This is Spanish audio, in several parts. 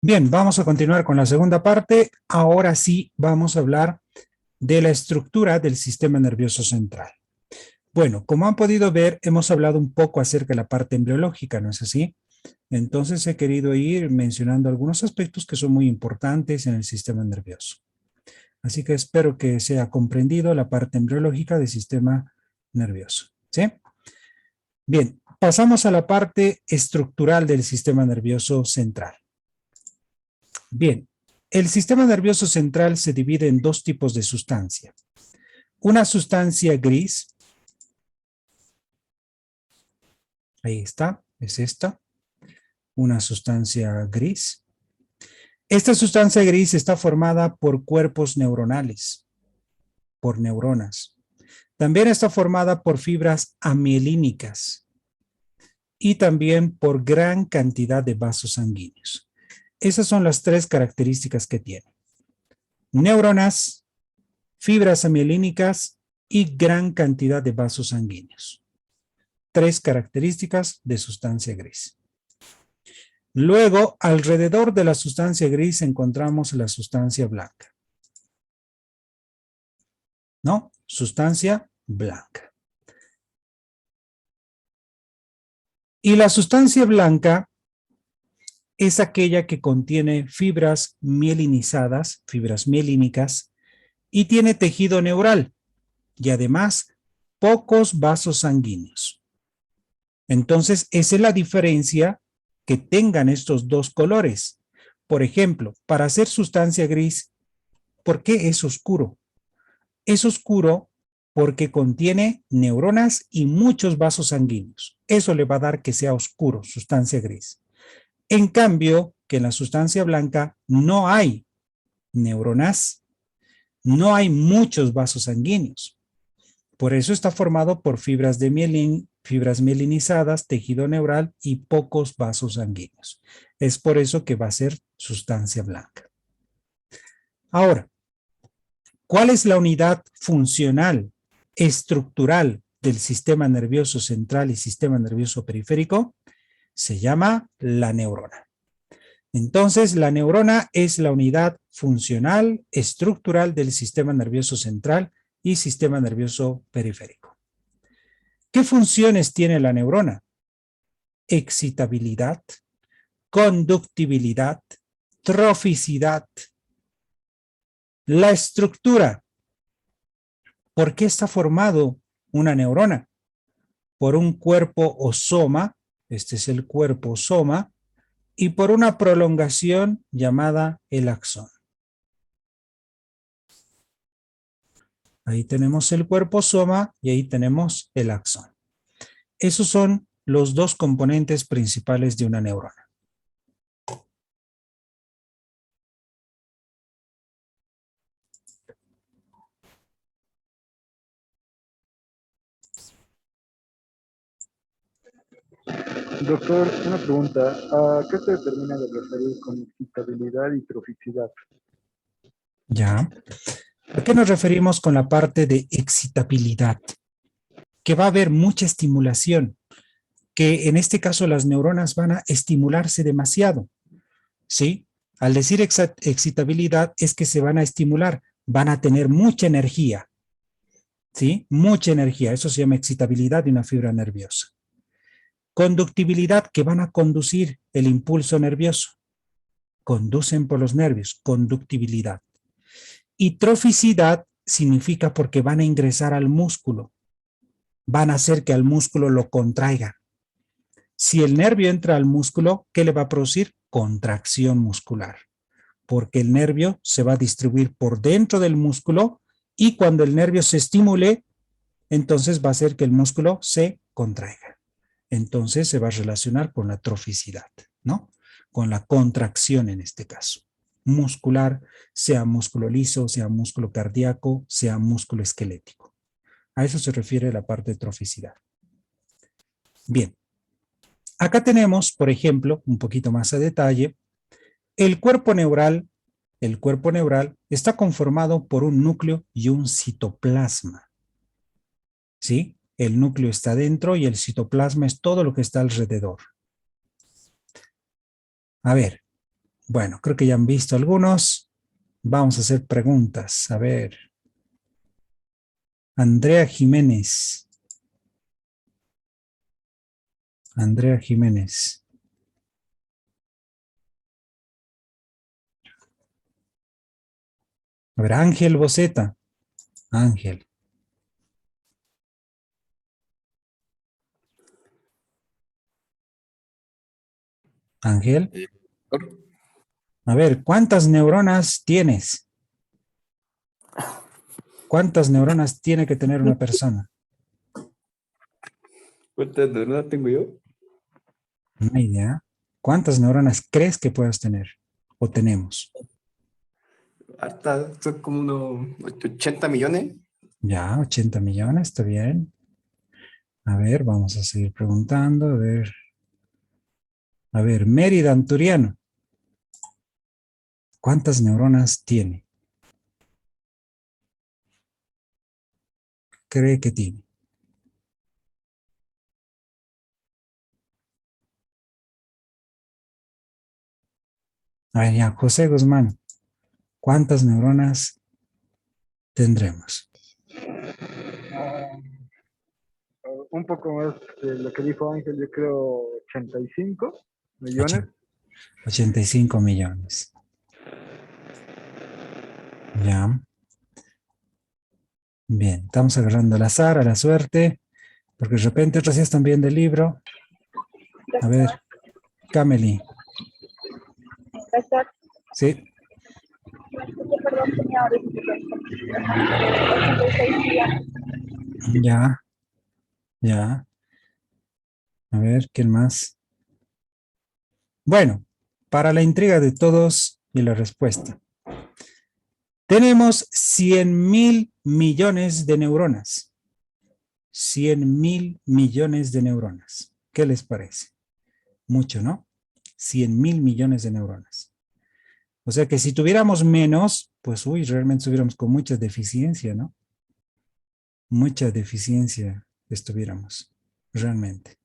Bien, vamos a continuar con la segunda parte. Ahora sí vamos a hablar de la estructura del sistema nervioso central. Bueno, como han podido ver, hemos hablado un poco acerca de la parte embriológica, ¿no es así? Entonces he querido ir mencionando algunos aspectos que son muy importantes en el sistema nervioso. Así que espero que sea comprendido la parte embriológica del sistema nervioso, ¿sí? Bien, pasamos a la parte estructural del sistema nervioso central. Bien, el sistema nervioso central se divide en dos tipos de sustancia. Una sustancia gris, ahí está, es esta, una sustancia gris. Esta sustancia gris está formada por cuerpos neuronales, por neuronas. También está formada por fibras amielínicas y también por gran cantidad de vasos sanguíneos. Esas son las tres características que tiene. Neuronas, fibras amielínicas y gran cantidad de vasos sanguíneos. Tres características de sustancia gris. Luego, alrededor de la sustancia gris encontramos la sustancia blanca. ¿No? Sustancia blanca. Y la sustancia blanca es aquella que contiene fibras mielinizadas, fibras mielínicas, y tiene tejido neural, y además pocos vasos sanguíneos. Entonces, esa es la diferencia que tengan estos dos colores. Por ejemplo, para hacer sustancia gris, ¿por qué es oscuro? Es oscuro porque contiene neuronas y muchos vasos sanguíneos. Eso le va a dar que sea oscuro, sustancia gris. En cambio, que en la sustancia blanca no hay neuronas, no hay muchos vasos sanguíneos. Por eso está formado por fibras mielinizadas, tejido neural y pocos vasos sanguíneos. Es por eso que va a ser sustancia blanca. Ahora, ¿cuál es la unidad funcional, estructural del sistema nervioso central y sistema nervioso periférico? Se llama la neurona. Entonces, la neurona es la unidad funcional, estructural del sistema nervioso central y sistema nervioso periférico. ¿Qué funciones tiene la neurona? Excitabilidad, conductibilidad, troficidad. La estructura. ¿Por qué está formado una neurona? Por un cuerpo o soma, este es el cuerpo soma, y por una prolongación llamada el axón. Ahí tenemos el cuerpo soma y ahí tenemos el axón. Esos son los dos componentes principales de una neurona. Doctor, una pregunta. ¿A qué se determina de referir con excitabilidad y troficidad? Ya. ¿A qué nos referimos con la parte de excitabilidad? Que va a haber mucha estimulación, que en este caso las neuronas van a estimularse demasiado, ¿sí? Al decir excitabilidad es que se van a estimular, van a tener mucha energía, ¿sí? Mucha energía, eso se llama excitabilidad de una fibra nerviosa. Conductibilidad, que van a conducir el impulso nervioso, conducen por los nervios, conductibilidad. Y troficidad significa porque van a ingresar al músculo, van a hacer que al músculo lo contraiga. Si el nervio entra al músculo, ¿qué le va a producir? Contracción muscular, porque el nervio se va a distribuir por dentro del músculo y cuando el nervio se estimule, entonces va a hacer que el músculo se contraiga. Entonces se va a relacionar con la troficidad, ¿no? Con la contracción en este caso. Muscular, sea músculo liso, sea músculo cardíaco, sea músculo esquelético. A eso se refiere la parte de troficidad. Bien. Acá tenemos, por ejemplo, un poquito más a detalle, el cuerpo neural. El cuerpo neural está conformado por un núcleo y un citoplasma. ¿Sí? El núcleo está dentro y el citoplasma es todo lo que está alrededor. A ver, Bueno, creo que ya han visto algunos. Vamos a hacer preguntas. A ver. Andrea Jiménez. Andrea Jiménez. A ver, Ángel Boceta. Ángel. Ángel. Doctor, A ver, ¿cuántas neuronas tienes? ¿Cuántas neuronas tiene que tener una persona? ¿cuántas neuronas tengo yo? Una idea. ¿Cuántas neuronas crees que puedas tener o tenemos? Harta, son como unos 80 millones. Ya, 80 millones, está bien. A ver, vamos a seguir preguntando. A ver, Mérida Anturiano. ¿Cuántas neuronas tiene? Cree que tiene. A ver, ya, José Guzmán. ¿Cuántas neuronas tendremos? Ah, un poco más de lo que dijo Ángel, yo creo 85 millones. 85 millones. Ya. Bien, estamos agarrando al azar, a la suerte, porque de repente otros ya están viendo el libro. A ver, Camely. Doctor, Sí, me escuché, perdón, tenía ahora 86 días. ya, ya. A ver, ¿quién más? Bueno, para la intriga de todos y la respuesta. Tenemos 100.000 millones de neuronas. 100.000 millones de neuronas. ¿Qué les parece? Mucho, ¿no? 100.000 millones de neuronas. O sea que si tuviéramos menos, pues uy, realmente estuviéramos con mucha deficiencia, ¿no? Mucha deficiencia estuviéramos, realmente.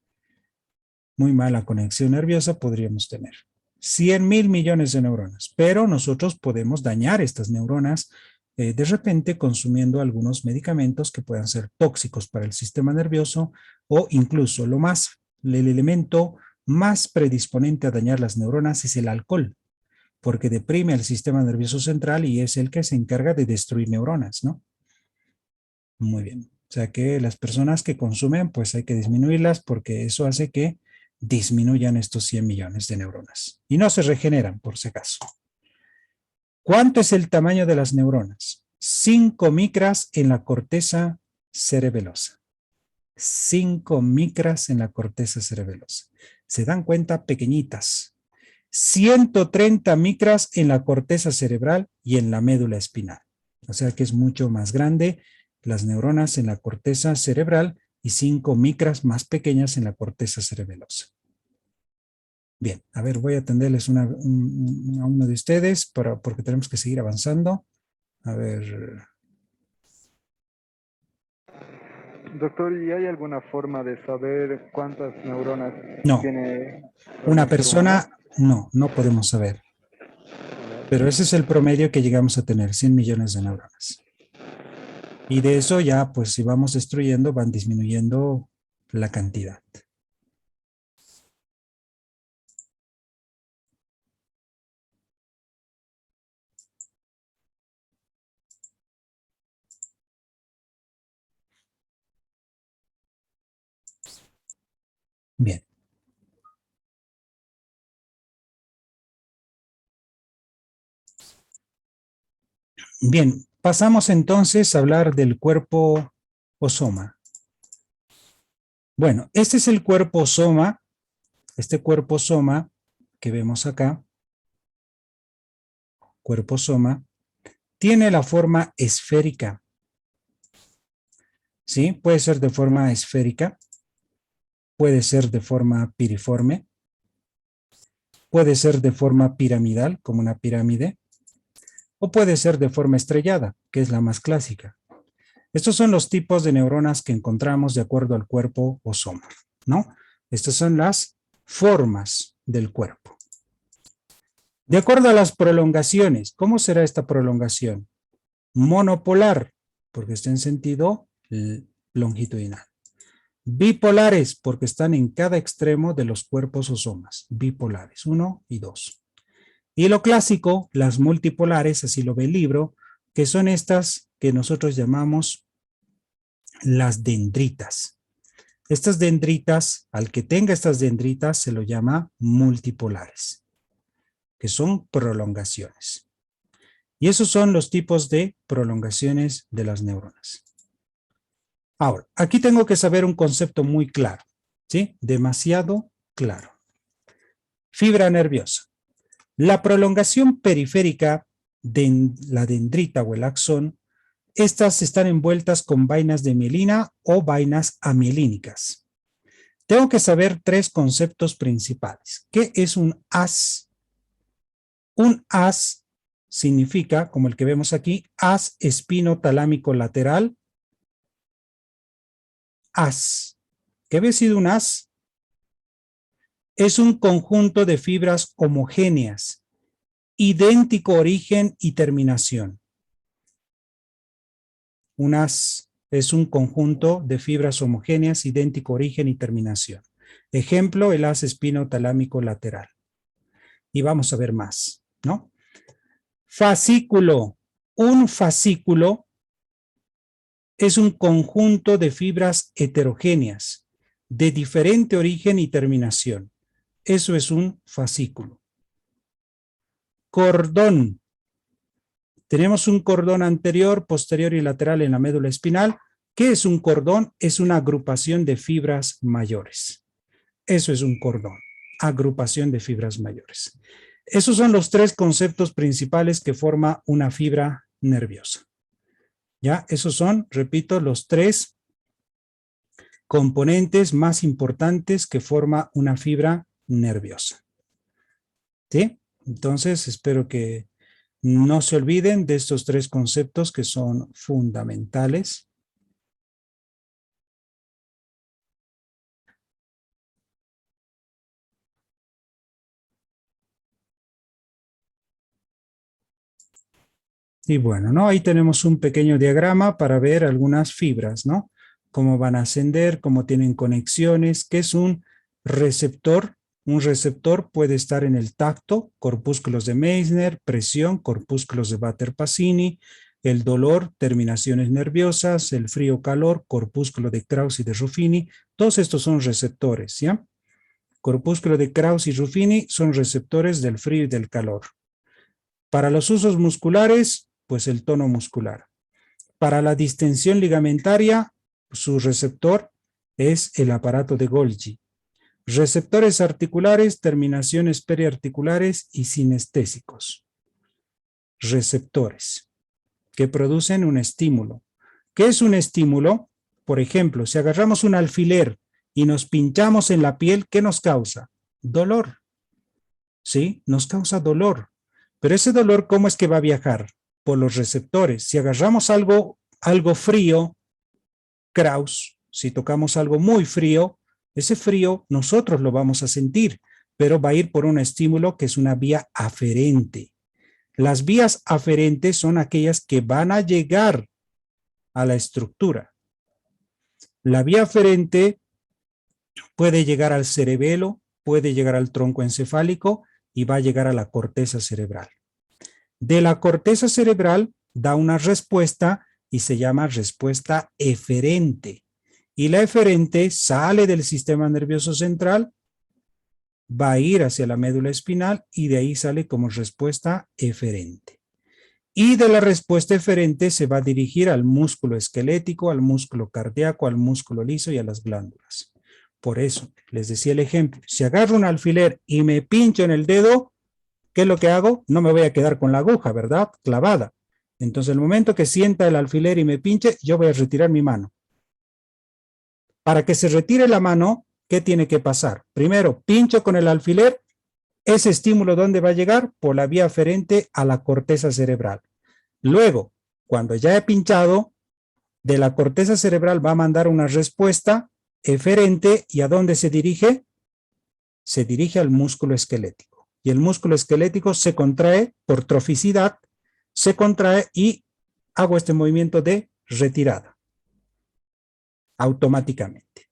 Muy mala conexión nerviosa podríamos tener. 100.000 millones de neuronas, pero nosotros podemos dañar estas neuronas de repente consumiendo algunos medicamentos que puedan ser tóxicos para el sistema nervioso o incluso el elemento más predisponente a dañar las neuronas es el alcohol, porque deprime el sistema nervioso central y es el que se encarga de destruir neuronas, ¿no? Muy bien. O sea que las personas que consumen, pues hay que disminuirlas porque eso hace que disminuyan estos 100 millones de neuronas. Y no se regeneran, por si acaso. ¿Cuánto es el tamaño de las neuronas? 5 micras en la corteza cerebelosa. 5 micras en la corteza cerebelosa. ¿Se dan cuenta? Pequeñitas. 130 micras en la corteza cerebral y en la médula espinal. O sea que es mucho más grande las neuronas en la corteza cerebral y 5 micras más pequeñas en la corteza cerebelosa. Bien, a ver, voy a atenderles a uno de ustedes porque tenemos que seguir avanzando. A ver. Doctor, ¿y hay alguna forma de saber cuántas neuronas No, tiene una un ser humano? persona, no podemos saber. Pero ese es el promedio que llegamos a tener, 100 millones de neuronas. Y de eso ya, pues si vamos destruyendo, van disminuyendo la cantidad. Bien. Bien, pasamos entonces a hablar del cuerpo o soma. Bueno, este es el cuerpo soma, este cuerpo soma que vemos acá, cuerpo soma, tiene la forma esférica. ¿Sí? Puede ser de forma esférica, puede ser de forma piriforme, puede ser de forma piramidal, como una pirámide, o puede ser de forma estrellada, que es la más clásica. Estos son los tipos de neuronas que encontramos de acuerdo al cuerpo o soma, ¿no? Estas son las formas del cuerpo. De acuerdo a las prolongaciones, ¿cómo será esta prolongación? Monopolar, porque está en sentido longitudinal. Bipolares, porque están en cada extremo de los cuerpos o somas. Bipolares, 1 y 2. Y lo clásico, las multipolares, así lo ve el libro, que son estas que nosotros llamamos las dendritas. Estas dendritas, al que tenga estas dendritas, se lo llama multipolares, que son prolongaciones. Y esos son los tipos de prolongaciones de las neuronas. Ahora, aquí tengo que saber un concepto muy claro, ¿sí? Demasiado claro. Fibra nerviosa. La prolongación periférica de la dendrita o el axón, estas están envueltas con vainas de mielina o vainas amielínicas. Tengo que saber tres conceptos principales. ¿Qué es un haz? Un haz significa, como el que vemos aquí, haz espinotalámico lateral. Haz. ¿Qué había sido un haz? Es un conjunto de fibras homogéneas, idéntico origen y terminación. Un haz es un conjunto de fibras homogéneas, idéntico origen y terminación. Ejemplo, el haz espinotalámico lateral. Y vamos a ver más, ¿no? Fascículo. Un fascículo es un conjunto de fibras heterogéneas, de diferente origen y terminación. Eso es un fascículo. Cordón. Tenemos un cordón anterior, posterior y lateral en la médula espinal. ¿Qué es un cordón? Es una agrupación de fibras mayores. Eso es un cordón, agrupación de fibras mayores. Esos son los tres conceptos principales que forma una fibra nerviosa. ¿Ya? Esos son, repito, los tres componentes más importantes que forma una fibra nerviosa. ¿Sí? Entonces, espero que no se olviden de estos tres conceptos que son fundamentales. Y bueno, ¿no? Ahí tenemos un pequeño diagrama para ver algunas fibras, ¿no? Cómo van a ascender, cómo tienen conexiones, qué es un receptor. Un receptor puede estar en el tacto, corpúsculos de Meissner, presión, corpúsculos de Batter-Pasini, el dolor, terminaciones nerviosas, el frío-calor, corpúsculo de Krauss y de Ruffini. Todos estos son receptores, ¿ya? Corpúsculo de Krauss y Ruffini son receptores del frío y del calor. Para los usos musculares, pues el tono muscular. Para la distensión ligamentaria, su receptor es el aparato de Golgi. Receptores articulares, terminaciones periarticulares y sinestésicos. Receptores que producen un estímulo. ¿Qué es un estímulo? Por ejemplo, si agarramos un alfiler y nos pinchamos en la piel, ¿qué nos causa? Dolor. ¿Sí? Nos causa dolor. Pero ese dolor, ¿cómo es que va a viajar? Por los receptores. Si agarramos algo frío, Krauss, si tocamos algo muy frío, ese frío nosotros lo vamos a sentir, pero va a ir por un estímulo que es una vía aferente. Las vías aferentes son aquellas que van a llegar a la estructura. La vía aferente puede llegar al cerebelo, puede llegar al tronco encefálico y va a llegar a la corteza cerebral. De la corteza cerebral da una respuesta y se llama respuesta eferente. Y la eferente sale del sistema nervioso central, va a ir hacia la médula espinal y de ahí sale como respuesta eferente. Y de la respuesta eferente se va a dirigir al músculo esquelético, al músculo cardíaco, al músculo liso y a las glándulas. Por eso, les decía el ejemplo, si agarro un alfiler y me pincho en el dedo, ¿qué es lo que hago? No me voy a quedar con la aguja, ¿verdad? Clavada. Entonces, el momento que sienta el alfiler y me pinche, yo voy a retirar mi mano. Para que se retire la mano, ¿qué tiene que pasar? Primero, pincho con el alfiler. Ese estímulo, ¿dónde va a llegar? Por la vía aferente a la corteza cerebral. Luego, cuando ya he pinchado, de la corteza cerebral va a mandar una respuesta eferente. ¿Y a dónde se dirige? Se dirige al músculo esquelético. y el músculo esquelético se contrae por troficidad, se contrae y hago este movimiento de retirada automáticamente.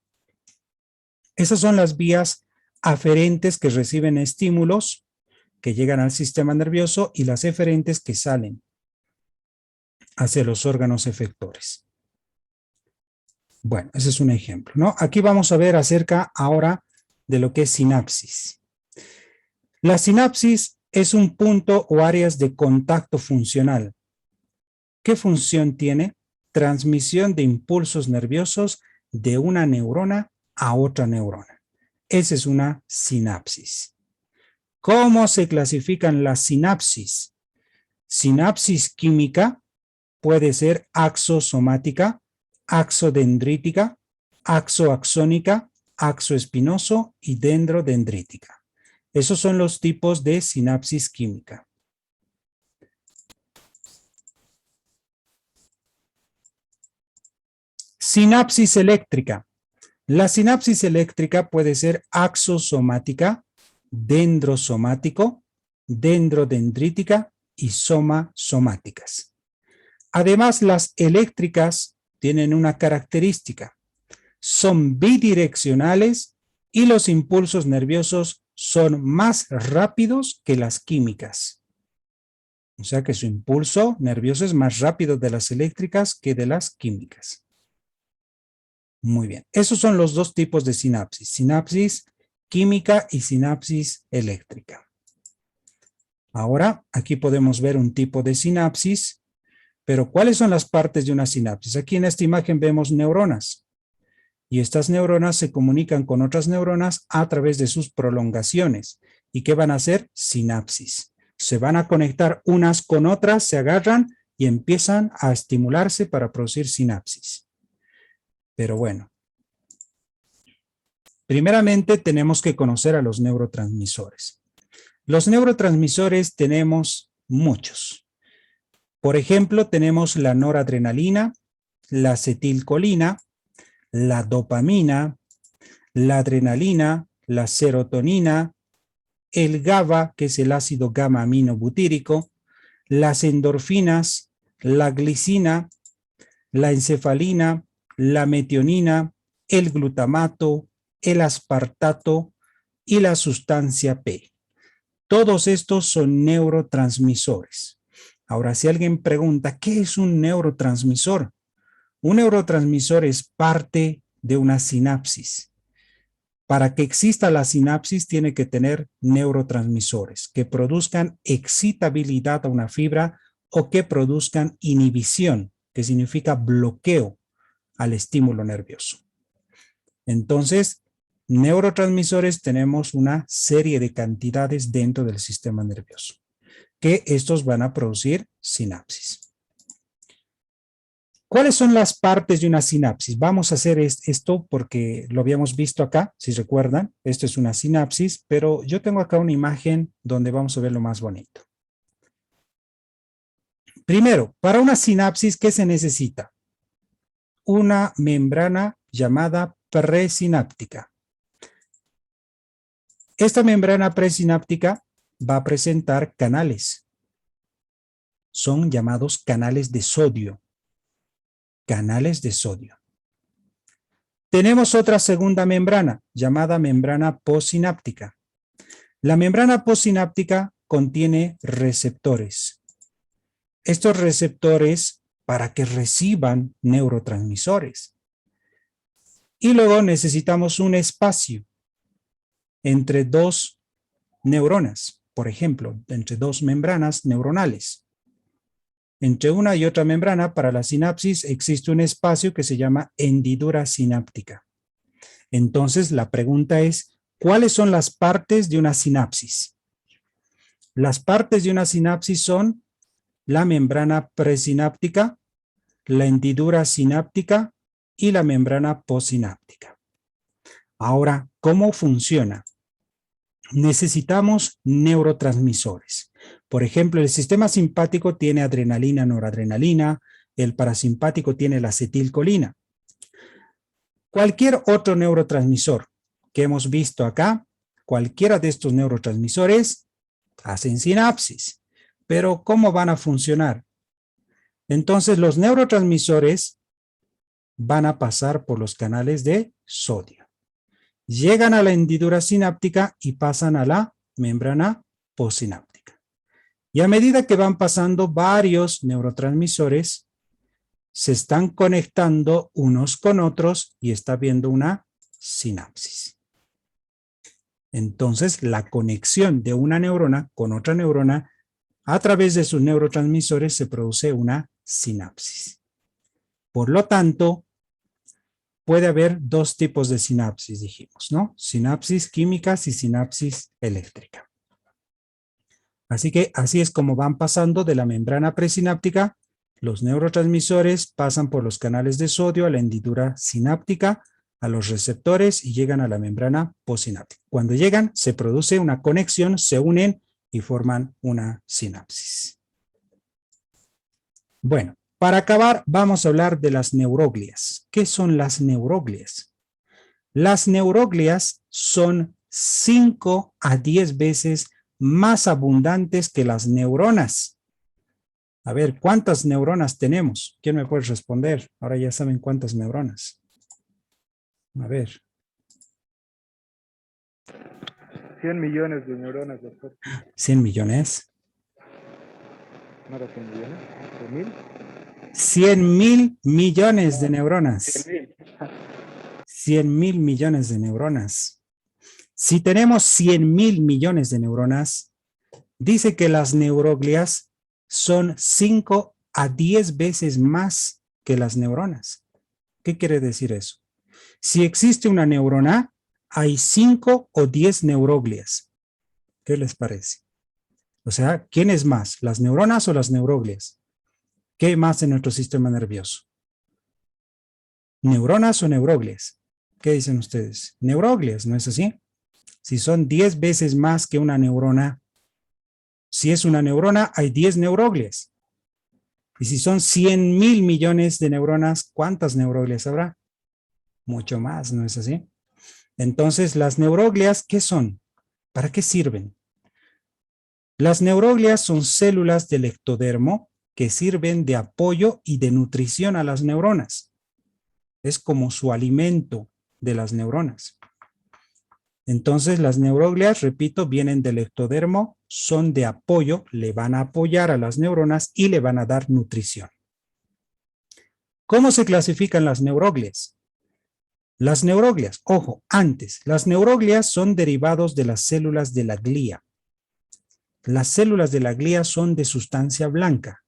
Esas son las vías aferentes que reciben estímulos que llegan al sistema nervioso y las eferentes que salen hacia los órganos efectores. Bueno, ese es un ejemplo, ¿no? Aquí vamos a ver acerca ahora de lo que es sinapsis. La sinapsis es un punto o áreas de contacto funcional. ¿Qué función tiene? Transmisión de impulsos nerviosos de una neurona a otra neurona. Esa es una sinapsis. ¿Cómo se clasifican las sinapsis? Sinapsis química puede ser axosomática, axodendrítica, axoaxónica, axoespinoso y dendrodendrítica. Esos son los tipos de sinapsis química. Sinapsis eléctrica. La sinapsis eléctrica puede ser axosomática, dendrosomático, dendrodendrítica y somasomáticas. Además, las eléctricas tienen una característica. Son bidireccionales y los impulsos nerviosos son más rápidos que las químicas. O sea que su impulso nervioso es más rápido de las eléctricas que de las químicas. Muy bien. Esos son los dos tipos de sinapsis. Sinapsis química y sinapsis eléctrica. Ahora, aquí podemos ver un tipo de sinapsis, pero ¿cuáles son las partes de una sinapsis? Aquí en esta imagen vemos neuronas. Y estas neuronas se comunican con otras neuronas a través de sus prolongaciones. ¿Y qué van a hacer? Sinapsis. Se van a conectar unas con otras, se agarran y empiezan a estimularse para producir sinapsis. Pero bueno, primeramente tenemos que conocer a los neurotransmisores. Los neurotransmisores tenemos muchos. Por ejemplo, tenemos la noradrenalina, la acetilcolina, la dopamina, la adrenalina, la serotonina, el GABA, que es el ácido gamma aminobutírico, las endorfinas, la glicina, la encefalina, la metionina, el glutamato, el aspartato y la sustancia P. Todos estos son neurotransmisores. Ahora, si alguien pregunta, ¿qué es un neurotransmisor? Un neurotransmisor es parte de una sinapsis. Para que exista la sinapsis tiene que tener neurotransmisores que produzcan excitabilidad a una fibra o que produzcan inhibición, que significa bloqueo al estímulo nervioso. Entonces, neurotransmisores tenemos una serie de cantidades dentro del sistema nervioso, que estos van a producir sinapsis. ¿Cuáles son las partes de una sinapsis? Vamos a hacer esto porque lo habíamos visto acá, si recuerdan. Esto es una sinapsis, pero yo tengo acá una imagen donde vamos a ver lo más bonito. Primero, para una sinapsis, ¿qué se necesita? Una membrana llamada presináptica. Esta membrana presináptica va a presentar canales. Son llamados canales de sodio. Canales de sodio. Tenemos otra segunda membrana llamada membrana postsináptica. La membrana postsináptica contiene receptores. Estos receptores para que reciban neurotransmisores. Y luego necesitamos un espacio entre dos neuronas, por ejemplo, entre dos membranas neuronales. Entre una y otra membrana para la sinapsis existe un espacio que se llama hendidura sináptica. Entonces la pregunta es, ¿cuáles son las partes de una sinapsis? Las partes de una sinapsis son la membrana presináptica, la hendidura sináptica y la membrana postsináptica. Ahora, ¿cómo funciona? Necesitamos neurotransmisores. Por ejemplo, el sistema simpático tiene adrenalina, noradrenalina, el parasimpático tiene la acetilcolina. Cualquier otro neurotransmisor que hemos visto acá, cualquiera de estos neurotransmisores hacen sinapsis. Pero ¿cómo van a funcionar? Entonces los neurotransmisores van a pasar por los canales de sodio. Llegan a la hendidura sináptica y pasan a la membrana postsináptica. Y a medida que van pasando varios neurotransmisores, se están conectando unos con otros y está habiendo una sinapsis. Entonces, la conexión de una neurona con otra neurona a través de sus neurotransmisores se produce una sinapsis. Por lo tanto, puede haber dos tipos de sinapsis, dijimos, ¿no? Sinapsis químicas y sinapsis eléctrica. Así que así es como van pasando de la membrana presináptica. Los neurotransmisores pasan por los canales de sodio a la hendidura sináptica, a los receptores y llegan a la membrana postsináptica. Cuando llegan, se produce una conexión, se unen y forman una sinapsis. Bueno, para acabar, vamos a hablar de las neuroglias. ¿Qué son las neuroglias? Las neuroglias son 5 a 10 veces más abundantes que las neuronas. A ver, ¿cuántas neuronas tenemos? ¿Quién me puede responder? Ahora ya saben cuántas neuronas. A ver. 100 millones de neuronas, doctor. 100 millones. ¿No era 100 millones? ¿100,000? 100,000 millones de neuronas. 100,000. 100,000 millones de neuronas. Si tenemos 100,000 millones de neuronas, dice que las neuroglias son 5 a 10 veces más que las neuronas. ¿Qué quiere decir eso? Si existe una neurona, hay 5 o 10 neuroglias. ¿Qué les parece? O sea, ¿quién es más? ¿Las neuronas o las neuroglias? ¿Qué más en nuestro sistema nervioso? ¿Neuronas o neuroglias? ¿Qué dicen ustedes? Neuroglias, ¿no es así? Si son 10 veces más que una neurona, si es una neurona, hay 10 neuroglias. Y si son 100,000 millones de neuronas, ¿cuántas neuroglias habrá? Mucho más, ¿no es así? Entonces, las neuroglias, ¿qué son? ¿Para qué sirven? Las neuroglias son células del ectodermo que sirven de apoyo y de nutrición a las neuronas. Es como su alimento de las neuronas. Entonces, las neuroglias, repito, vienen del ectodermo, son de apoyo, le van a apoyar a las neuronas y le van a dar nutrición. ¿Cómo se clasifican las neuroglias? Las neuroglias, ojo, antes, las neuroglias son derivados de las células de la glía. Las células de la glía son de sustancia blanca.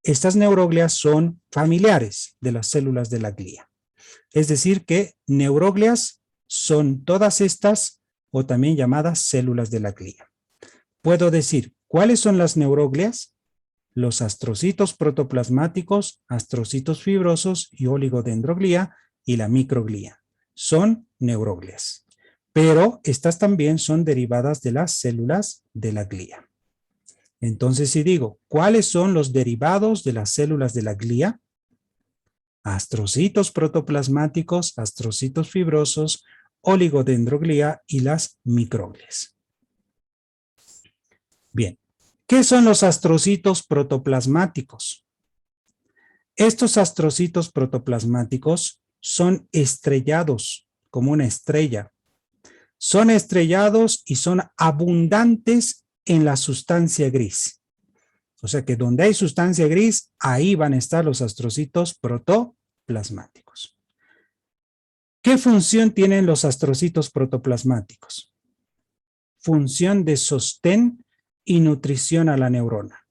Estas neuroglias son familiares de las células de la glía. Es decir que neuroglias son todas estas o también llamadas células de la glía. Puedo decir, ¿cuáles son las neuroglias? Los astrocitos protoplasmáticos, astrocitos fibrosos y oligodendroglía y la microglía. Son neuroglias. Pero estas también son derivadas de las células de la glía. Entonces, si digo, ¿cuáles son los derivados de las células de la glía? Astrocitos protoplasmáticos, astrocitos fibrosos, oligodendroglía y las microglias. Bien, ¿qué son los astrocitos protoplasmáticos? Estos astrocitos protoplasmáticos son estrellados, como una estrella. Son estrellados y son abundantes en la sustancia gris. O sea que donde hay sustancia gris, ahí van a estar los astrocitos protoplasmáticos. ¿Qué función tienen los astrocitos protoplasmáticos? Función de sostén y nutrición a la neurona.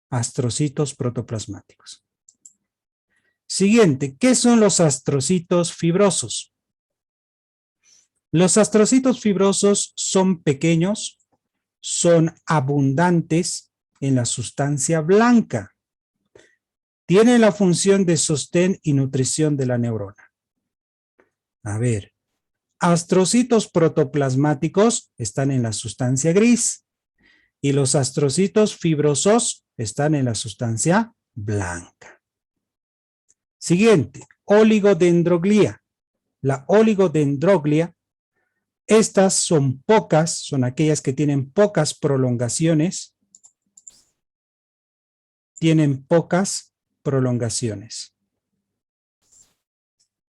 Astrocitos protoplasmáticos. Siguiente, ¿qué son los astrocitos fibrosos? Los astrocitos fibrosos son pequeños, son abundantes en la sustancia blanca. Tienen la función de sostén y nutrición de la neurona. A ver, astrocitos protoplasmáticos están en la sustancia gris y los astrocitos fibrosos están en la sustancia blanca. Siguiente, oligodendroglía. La oligodendroglía Estas son pocas, son aquellas que tienen pocas prolongaciones. Tienen pocas prolongaciones.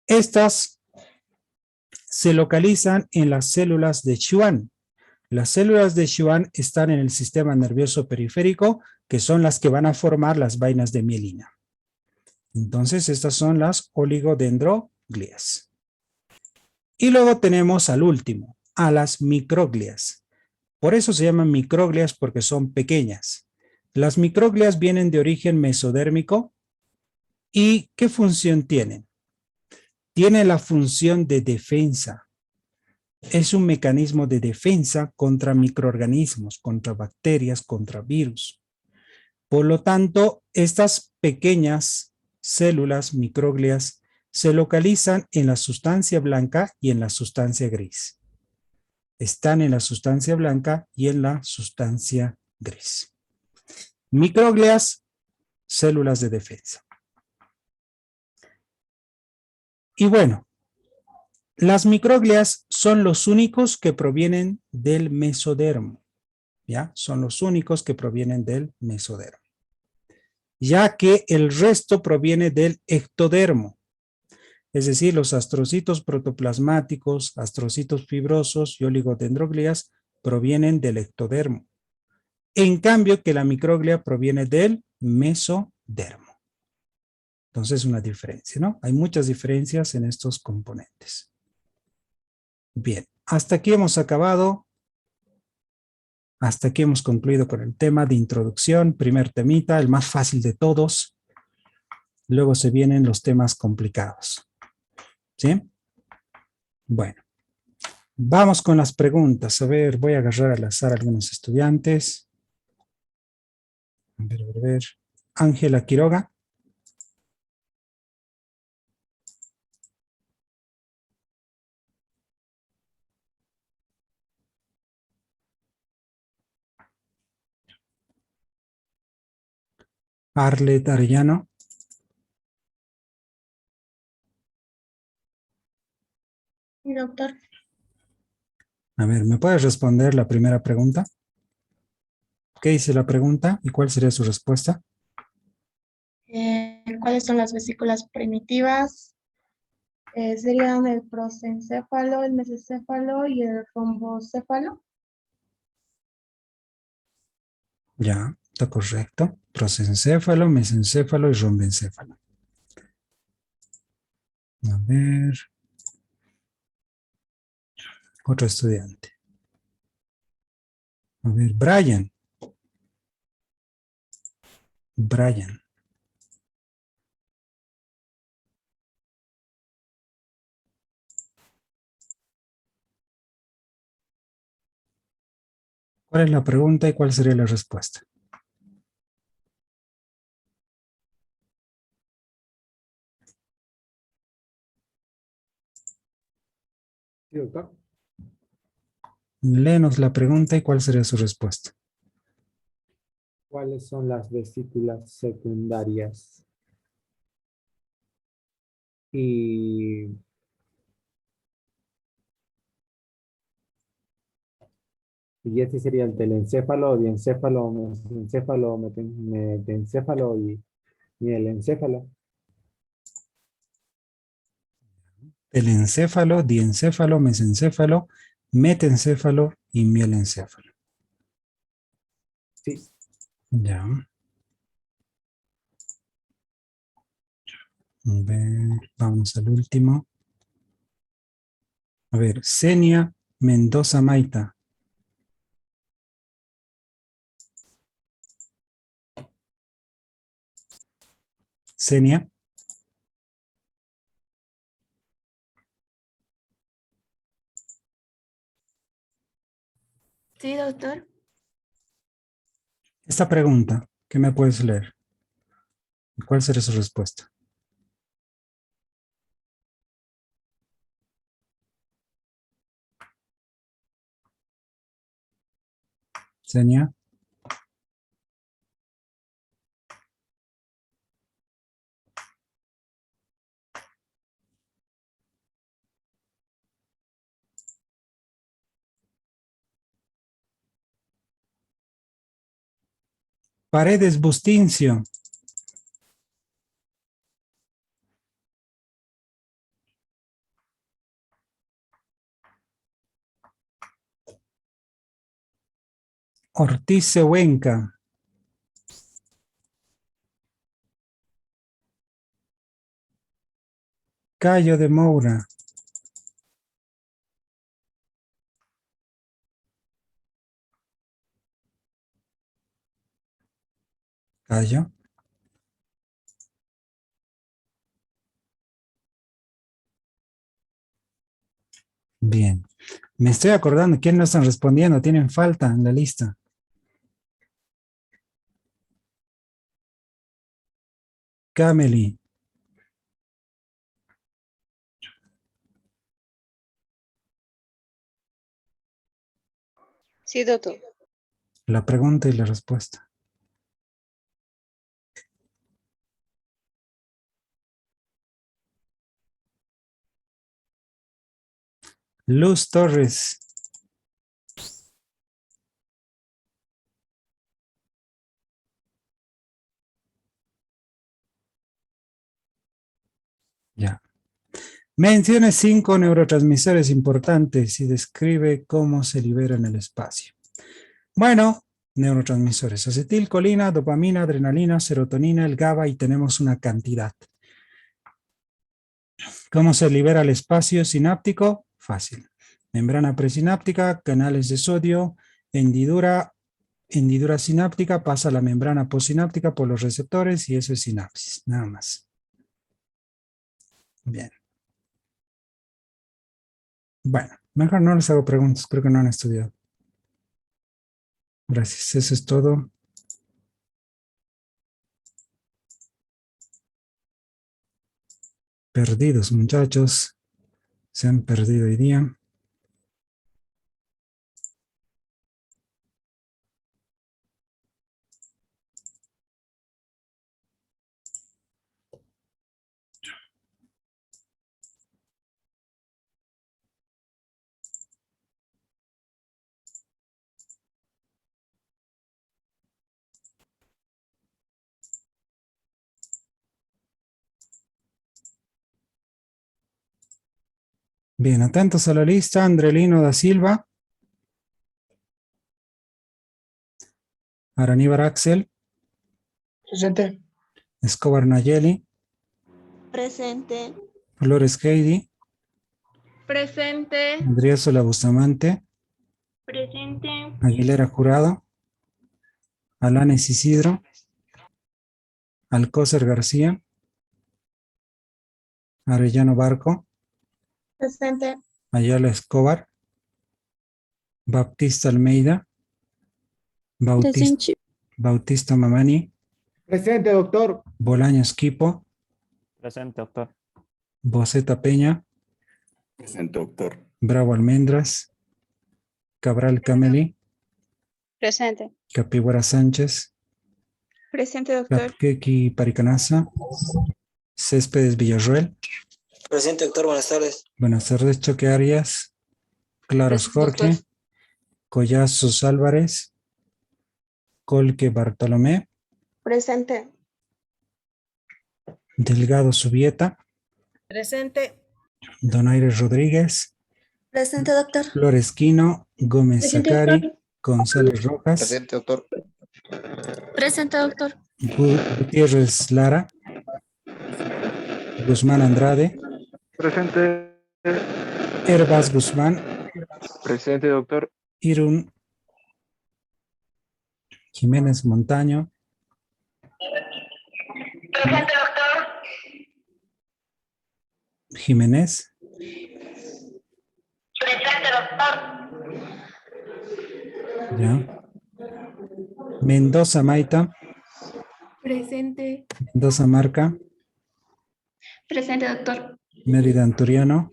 Estas se localizan en las células de Schwann. Las células de Schwann están en el sistema nervioso periférico, que son las que van a formar las vainas de mielina. Entonces, estas son las oligodendroglias. Y luego tenemos al último, a las microglias. Por eso se llaman microglias, porque son pequeñas. Las microglias vienen de origen mesodérmico. ¿Y qué función tienen? Tiene la función de defensa. Es un mecanismo de defensa contra microorganismos, contra bacterias, contra virus. Por lo tanto, estas pequeñas células microglias se localizan en la sustancia blanca y en la sustancia gris. Están en la sustancia blanca y en la sustancia gris. Microglias, células de defensa. Y bueno, las microglias son los únicos que provienen del mesodermo. ¿Ya? Son los únicos que provienen del mesodermo. Ya que el resto proviene del ectodermo. Es decir, los astrocitos protoplasmáticos, astrocitos fibrosos y oligodendroglias provienen del ectodermo. En cambio, que la microglia proviene del mesodermo. Entonces, una diferencia, ¿no? Hay muchas diferencias en estos componentes. Bien, hasta aquí hemos acabado. Hasta aquí hemos concluido con el tema de introducción, primer temita, el más fácil de todos. Luego se vienen los temas complicados. ¿Sí? Bueno, vamos con las preguntas. A ver, voy a agarrar al azar a algunos estudiantes. A ver. Ángela Quiroga. Arlet Arellano. Sí, doctor. A ver, ¿me puedes responder la primera pregunta? ¿Qué dice la pregunta y cuál sería su respuesta? ¿Cuáles son las vesículas primitivas? Serían el prosencéfalo, el mesencéfalo y el rombocéfalo. Ya, está correcto. Prosencéfalo, mesencéfalo y rombencéfalo. A ver. Otro estudiante. A ver, Brian. Brian. ¿Cuál es la pregunta y cuál sería la respuesta? Sí, doctor. Léenos la pregunta y cuál sería su respuesta. ¿Cuáles son las vesículas secundarias? Y este sería el telencéfalo, diencéfalo, mesencéfalo, metencéfalo y mielencéfalo. El encéfalo, diencéfalo, mesencéfalo, metencéfalo y mielencéfalo. Sí. Ya. A ver, vamos al último. A ver, Senia Mendoza Maita. Senia. Sí, doctor. Esta pregunta, ¿qué me puedes leer? ¿Cuál sería su respuesta? Senia. Paredes Bustincio. Ortiz Cehuenca. Cayo de Moura. Cayo. Bien. Me estoy acordando, ¿quién no están respondiendo? Tienen falta en la lista. Cameli. Sí, doctor. La pregunta y la respuesta. Luz Torres. Ya. Mencione 5 neurotransmisores importantes y describe cómo se liberan en el espacio. Bueno, neurotransmisores: acetilcolina, dopamina, adrenalina, serotonina, el GABA, y tenemos una cantidad. ¿Cómo se libera el espacio sináptico? Fácil. Membrana presináptica, canales de sodio, hendidura sináptica, pasa a la membrana postsináptica por los receptores y eso es sinapsis, nada más. Bien. Bueno, mejor no les hago preguntas, creo que no han estudiado. Gracias, eso es todo. Perdidos, muchachos. Se han perdido hoy día. Bien, atentos a la lista. Andrelino da Silva. Araníbar Axel. Presente. Escobar Nayeli. Presente. Flores Heidi. Presente. Andriasola Bustamante. Presente. Aguilera Jurado. Alanes Isidro. Alcócer García. Arellano Barco. Presente. Ayala Escobar. Baptista Almeida. Bautista Mamani. Presente, doctor. Bolaños Quipo. Presente, doctor. Boceta Peña. Presente, doctor. Bravo Almendras. Cabral Cameli. Presente. Capiguara Sánchez. Presente, doctor. Capquequi Paricanasa. Céspedes Villarroel. Presente, doctor. Buenas tardes. Buenas tardes. Choque Arias. Claros Presente, Jorge. doctor. Collazos Álvarez. Colque Bartolomé. Presente. Delgado Subieta. Presente. Donaire Rodríguez. Presente, doctor. Flores Quino. Gómez Presente, Zacari. doctor. González Rojas. Presente, doctor. Presente, doctor. Gutiérrez Lara. Guzmán Andrade. Presente. Herbas Guzmán. Presente, doctor. Irún Jiménez Montaño. Presente, doctor. Jiménez. Presente, doctor. Ya. Mendoza Maita. Presente. Mendoza Marca. Presente, doctor. Mérida Anturiano.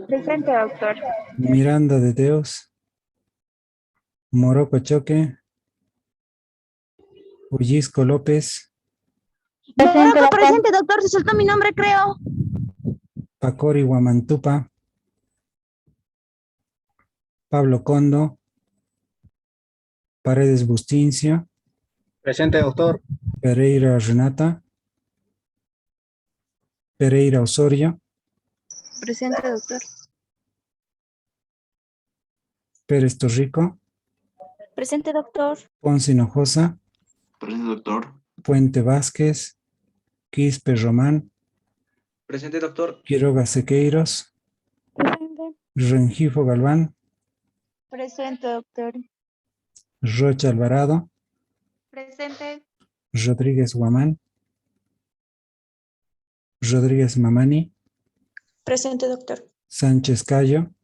Presente, doctor. Miranda de Deus. Moroco Choque. Ullisco López. Presente, doctor. Se soltó mi nombre, creo. Pacori Guamantupa. Pablo Condo. Paredes Bustincio. Presente, doctor. Pereira Renata. Pereira Osorio. Presente, doctor. Pérez Torrico. Presente, doctor. Ponce Hinojosa. Presente, doctor. Puente Vázquez. Quispe Román. Presente, doctor. Quiroga Sequeiros. Presente. Rengifo Galván. Presente, doctor. Rocha Alvarado. Presente. Rodríguez Guamán. Rodríguez Mamani. Presente, doctor. Sánchez Cayo.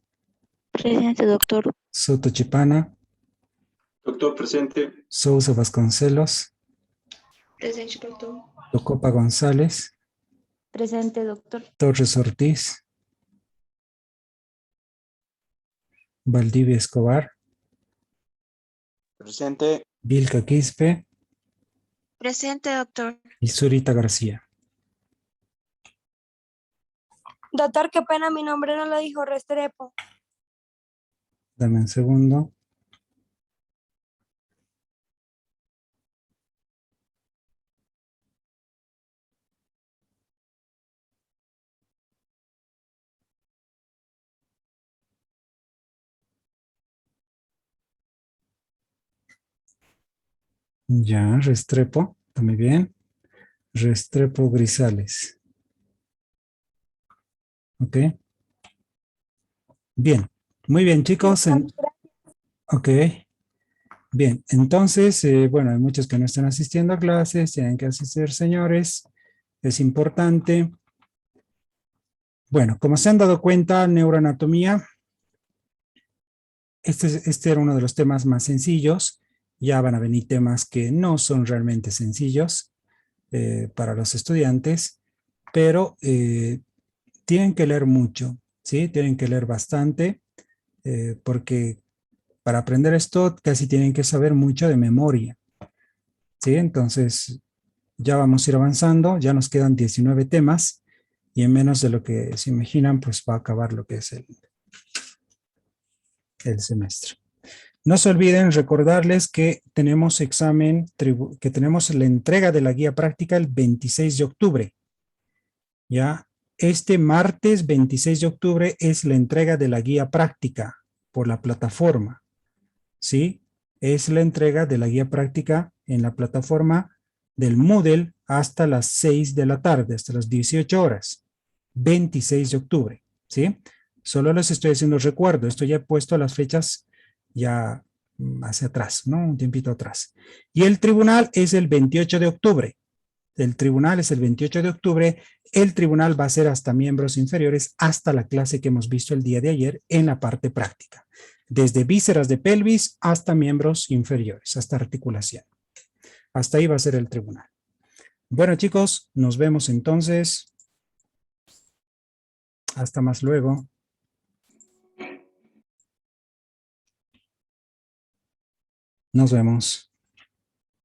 Presente, doctor. Soto Chipana. Doctor, presente. Sousa Vasconcelos. Presente, doctor. Tocopa González. Presente, doctor. Torres Ortiz. Valdivia Escobar. Presente. Vilca Quispe Presente, doctor. y Zurita García. Doctor, qué pena, mi nombre no lo dijo Restrepo. Dame un segundo. Ya, Restrepo, está muy bien. Restrepo Grisales. Ok. Bien, muy bien, chicos. Ok. Bien, entonces, bueno, hay muchos que no están asistiendo a clases, tienen que asistir, señores. Es importante. Bueno, como se han dado cuenta, neuroanatomía, este era uno de los temas más sencillos. Ya van a venir temas que no son realmente sencillos para los estudiantes, pero tienen que leer mucho, ¿sí? Tienen que leer bastante, porque para aprender esto casi tienen que saber mucho de memoria, ¿sí? Entonces, ya vamos a ir avanzando, ya nos quedan 19 temas y en menos de lo que se imaginan, pues va a acabar lo que es el semestre. No se olviden recordarles que tenemos que tenemos la entrega de la guía práctica el 26 de octubre. Ya, este martes 26 de octubre es la entrega de la guía práctica por la plataforma. ¿Sí? Es la entrega de la guía práctica en la plataforma del Moodle hasta las 6 de la tarde, hasta las 18 horas. 26 de octubre. ¿Sí? Solo les estoy haciendo recuerdo. Esto ya he puesto las fechas ya hacia atrás, ¿no? Un tiempito atrás. Y el tribunal es el 28 de octubre. El tribunal es el 28 de octubre. El tribunal va a ser hasta miembros inferiores, hasta la clase que hemos visto el día de ayer en la parte práctica. Desde vísceras de pelvis hasta miembros inferiores, hasta articulación. Hasta ahí va a ser el tribunal. Bueno, chicos, nos vemos entonces. Hasta más luego. Nos vemos.